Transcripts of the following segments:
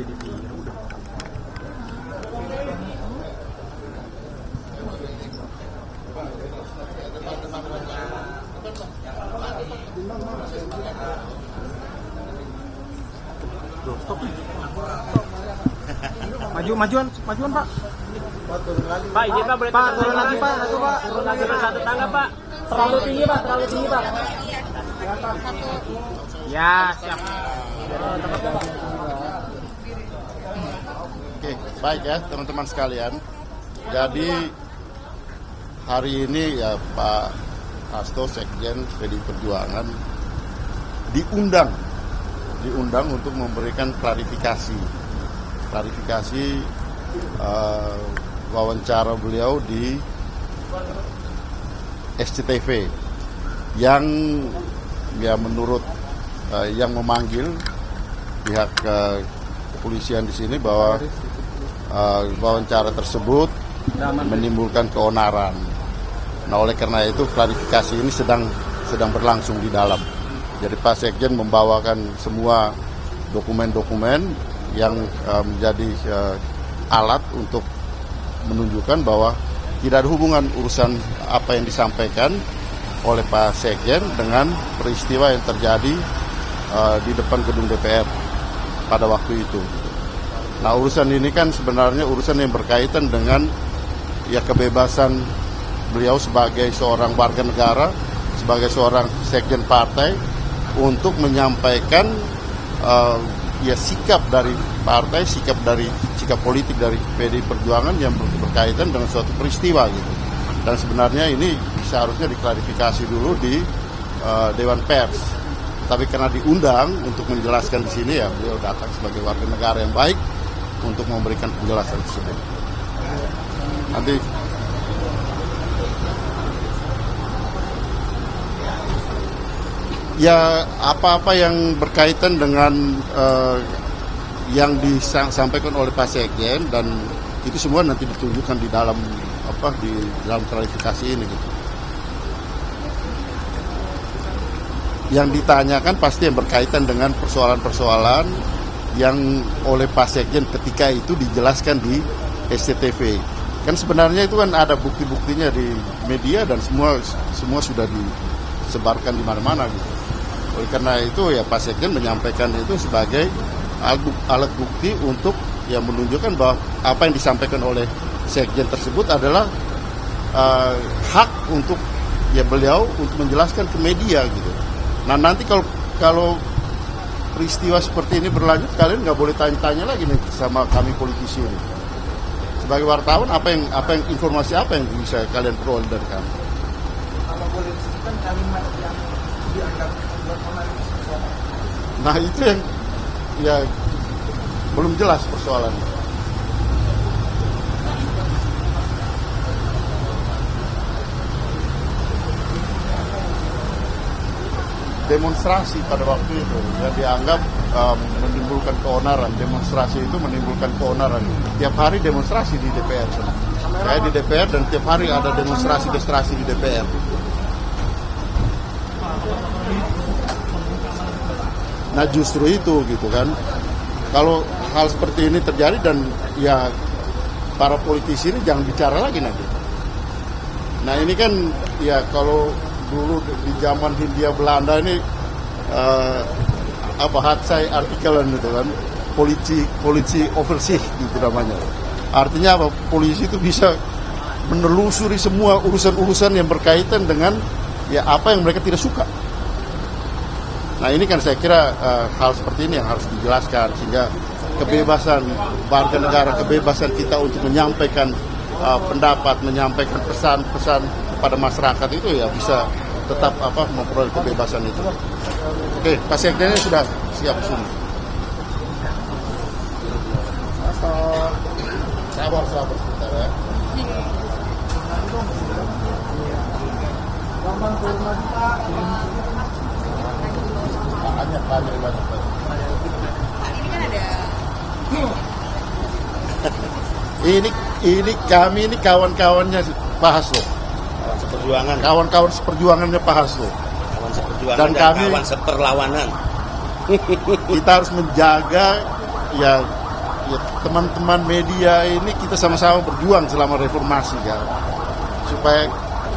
PDP. Stop. Majuan Pak. Pak, izin Pak, boleh Turun lagi Pak, turun lagi satu tangga Pak. Terlalu tinggi Pak. Ya, siap. Oke, baik ya teman-teman sekalian. Jadi hari ini ya Pak Hasto Sekjen PDI Perjuangan diundang untuk memberikan klarifikasi wawancara beliau di SCTV yang ya menurut yang memanggil pihak kepolisian di sini bahwa wawancara tersebut menimbulkan keonaran. Nah, oleh karena itu klarifikasi ini sedang berlangsung di dalam. Jadi Pak Sekjen membawakan semua dokumen-dokumen yang menjadi alat untuk menunjukkan bahwa tidak ada hubungan urusan apa yang disampaikan oleh Pak Sekjen dengan peristiwa yang terjadi di depan gedung DPR pada waktu itu. Nah, urusan ini kan sebenarnya urusan yang berkaitan dengan ya kebebasan beliau sebagai seorang warga negara, sebagai seorang sekjen partai untuk menyampaikan ya sikap dari partai, sikap politik dari PDI Perjuangan yang berkaitan dengan suatu peristiwa gitu. Dan sebenarnya ini seharusnya diklarifikasi dulu di Dewan Pers. Tapi karena diundang untuk menjelaskan di sini ya beliau datang sebagai warga negara yang baik untuk memberikan penjelasan tersebut. Nanti ya apa-apa yang berkaitan dengan yang disampaikan oleh Pak Sekjen dan itu semua nanti ditunjukkan di dalam klarifikasi ini gitu. Yang ditanyakan pasti yang berkaitan dengan persoalan-persoalan yang oleh Pak Sekjen ketika itu dijelaskan di SCTV. Kan sebenarnya itu kan ada bukti-buktinya di media dan semua sudah disebarkan di mana-mana gitu. Oleh karena itu ya Pak Sekjen menyampaikan itu sebagai alat bukti untuk yang menunjukkan bahwa apa yang disampaikan oleh Sekjen tersebut adalah hak untuk ya beliau untuk menjelaskan ke media gitu. Nah nanti kalau peristiwa seperti ini berlanjut kalian nggak boleh tanya-tanya lagi nih sama kami politisi ini. Sebagai wartawan apa yang informasi apa yang bisa kalian peroleh dari kami? Kalau boleh disebutkan kalimat yang dianggap nah itu yang ya belum jelas persoalannya. Demonstrasi pada waktu itu yang dianggap menimbulkan keonaran. Demonstrasi itu menimbulkan keonaran. Tiap hari demonstrasi di DPR. Saya di DPR dan tiap hari ada demonstrasi di DPR. Nah justru itu gitu kan. Kalau hal seperti ini terjadi dan ya para politisi ini jangan bicara lagi nanti. Nah ini kan ya kalau dulu di zaman Hindia Belanda ini Hatsai artikelan itu kan polisi oversih gitu namanya. Artinya apa? Polisi itu bisa menelusuri semua urusan-urusan yang berkaitan dengan ya apa yang mereka tidak suka. Nah ini kan saya kira hal seperti ini yang harus dijelaskan sehingga kebebasan warga negara, kebebasan kita untuk menyampaikan pendapat, menyampaikan pesan-pesan kepada masyarakat itu ya bisa tetap memperoleh kebebasan itu. Oke, Pak Sekjennya sudah siap sini. Sabar sebentar ya. Banyak. Ini kan ada. Ini kami ini kawan-kawannya Pak Hasto. Kawan-kawan seperjuangannya Pak Hasto. Kawan seperjuangan Dan kami kawan seperlawanan. Kita harus menjaga ya ya teman-teman media ini kita sama-sama berjuang selama reformasi kan, supaya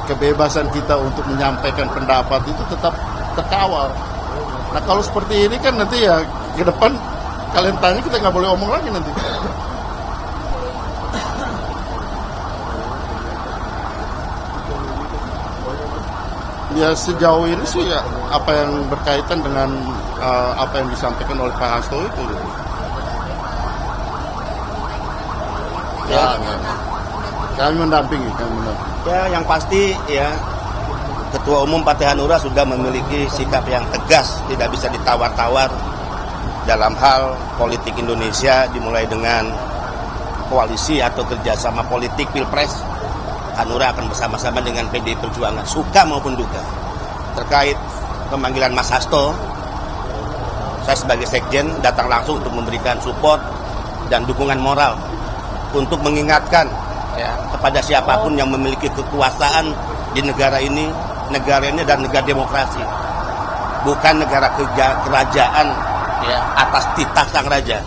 kebebasan kita untuk menyampaikan pendapat itu tetap terkawal. Nah kalau seperti ini kan nanti ya ke depan kalian tanya kita nggak boleh omong lagi nanti. Ya sejauh ini sih ya, apa yang berkaitan dengan apa yang disampaikan oleh Pak Hasto itu. Ya, kami mendampingi. Ya, yang pasti ya Ketua Umum Partai Hanura sudah memiliki sikap yang tegas, tidak bisa ditawar-tawar dalam hal politik Indonesia, dimulai dengan koalisi atau kerjasama politik Pilpres. Hanura akan bersama-sama dengan PDI Perjuangan, suka maupun duka. Terkait pemanggilan Mas Hasto, saya sebagai sekjen datang langsung untuk memberikan support dan dukungan moral untuk mengingatkan ya, kepada siapapun yang memiliki kekuasaan di negara ini adalah negara demokrasi, bukan negara kerajaan ya, atas titah sang raja,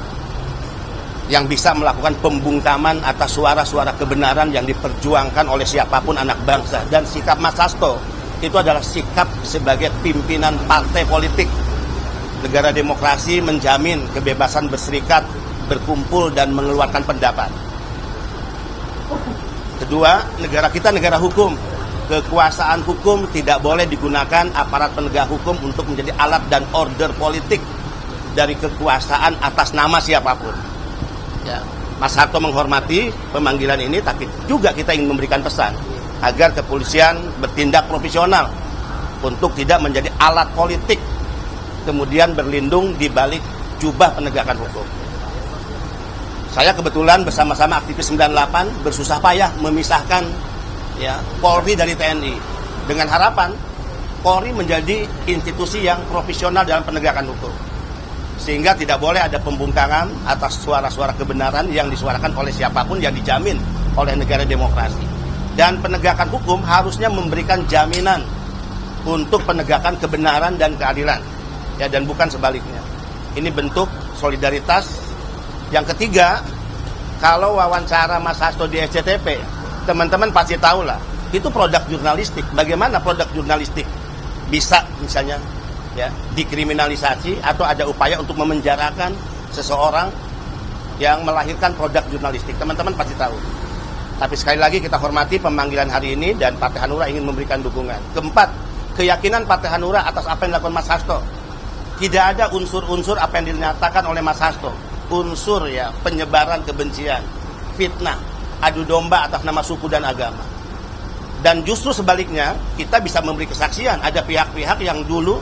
yang bisa melakukan pembungkaman atas suara-suara kebenaran yang diperjuangkan oleh siapapun anak bangsa. Dan sikap Mas Hasto itu adalah sikap sebagai pimpinan partai politik. Negara demokrasi menjamin kebebasan berserikat, berkumpul, dan mengeluarkan pendapat. Kedua, negara kita negara hukum. Kekuasaan hukum tidak boleh digunakan aparat penegak hukum untuk menjadi alat dan order politik dari kekuasaan atas nama siapapun. Ya, Mas Hasto menghormati pemanggilan ini, tapi juga kita ingin memberikan pesan agar kepolisian bertindak profesional untuk tidak menjadi alat politik, kemudian berlindung di balik jubah penegakan hukum. Saya kebetulan bersama-sama aktivis 98 bersusah payah memisahkan ya, Polri dari TNI dengan harapan Polri menjadi institusi yang profesional dalam penegakan hukum, sehingga tidak boleh ada pembungkaman atas suara-suara kebenaran yang disuarakan oleh siapapun yang dijamin oleh negara demokrasi. Dan penegakan hukum harusnya memberikan jaminan untuk penegakan kebenaran dan keadilan, ya, dan bukan sebaliknya. Ini bentuk solidaritas. Yang ketiga, kalau wawancara Mas Hasto di SCTP, teman-teman pasti tahu lah, itu produk jurnalistik. Bagaimana produk jurnalistik bisa misalnya ya, dikriminalisasi atau ada upaya untuk memenjarakan seseorang yang melahirkan produk jurnalistik. Teman-teman pasti tahu. Tapi sekali lagi kita hormati pemanggilan hari ini dan Partai Hanura ingin memberikan dukungan. Keempat, keyakinan Partai Hanura atas apa yang dilakukan Mas Hasto. Tidak ada unsur-unsur apa yang dinyatakan oleh Mas Hasto. Unsur ya, penyebaran kebencian, fitnah, adu domba atas nama suku dan agama. Dan justru sebaliknya, kita bisa memberi kesaksian ada pihak-pihak yang dulu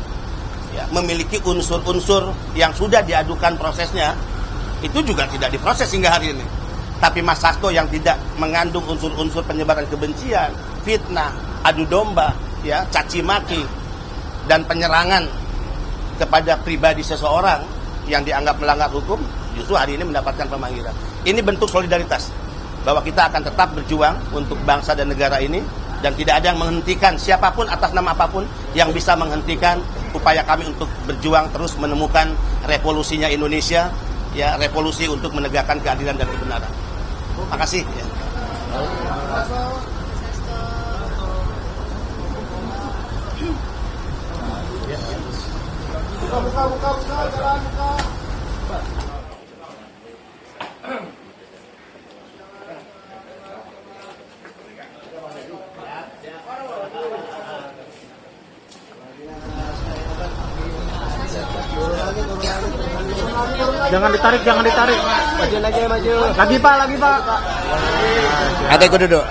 ya, memiliki unsur-unsur yang sudah diadukan prosesnya, itu juga tidak diproses hingga hari ini. Tapi Mas Hasto yang tidak mengandung unsur-unsur penyebaran kebencian, fitnah, adu domba, ya, caci maki, dan penyerangan kepada pribadi seseorang yang dianggap melanggar hukum, justru hari ini mendapatkan pemanggilan. Ini bentuk solidaritas bahwa kita akan tetap berjuang untuk bangsa dan negara ini, dan tidak ada yang menghentikan siapapun atas nama apapun yang bisa menghentikan upaya kami untuk berjuang terus menemukan revolusinya Indonesia, ya, revolusi untuk menegakkan keadilan dan kebenaran. Terima kasih. Ya. Jangan ditarik, jangan ditarik. Maju lagi, maju. Lagi Pak, lagi Pak. Ada ikut duduk.